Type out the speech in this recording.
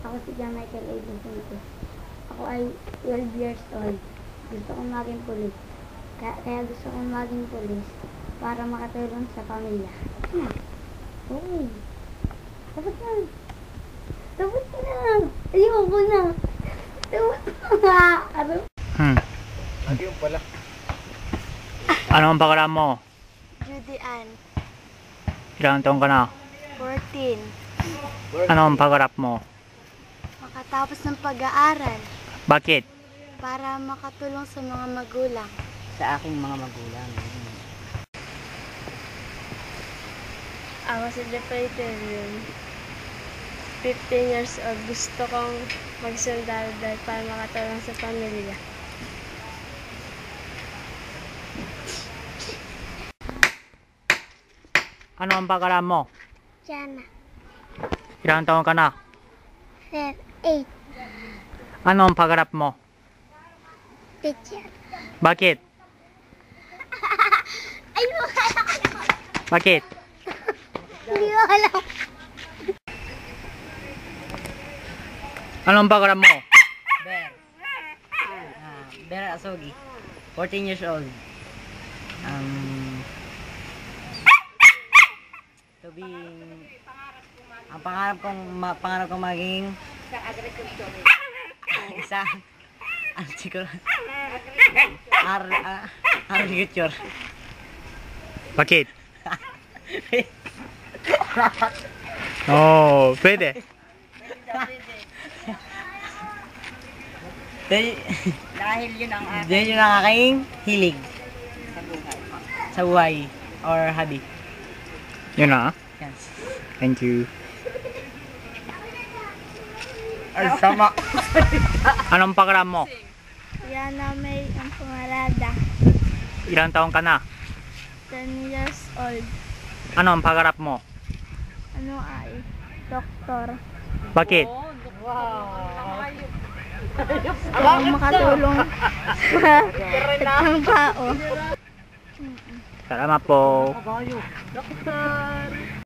Ako si John Michael A. Vicente. Ako ay 12 years old. Gusto kong maging pulis. Kaya gusto kong maging pulis para makatulong sa pamilya. Okay. Tapos na. Tapos na. Ayoko na. Tapos na. Ayun pala. Ano ang pangalan mo? Judy Ann, Ilang taon ka na? 14. Ano ang pangarap mo? Makatapos ng pag-aaral Bakit? para makatulong sa mga magulang. Sa aking mga magulang. Ako si Depaterion. 15 years old. Gusto kong magsundalo dahil para makatulong sa pamilya. Ano ang pangalan mo? Jana, Ilang taon ka na? 8. Ano ang pangarap mo? Teacher. Bakit? Ay, wala. Bakit? Hindi ko alam. Ano ang pangarap mo? Bear. Bear Asogi. 14 years old. To be ang pangarap kong maging isang agriculture. Bakit? Oh, pwede. Dahil yun ang aking hilig sa buhay or hobby. Yun na. Yes. Thank you. Ay, sama. Anong pangarap mo? Yana May ang pangarada. Ilang taon ka na? 10 years old. Ano ang pangarap mo? Ano ay? Doktor. Bakit? Para makatulong sa isang tao. Salamat po.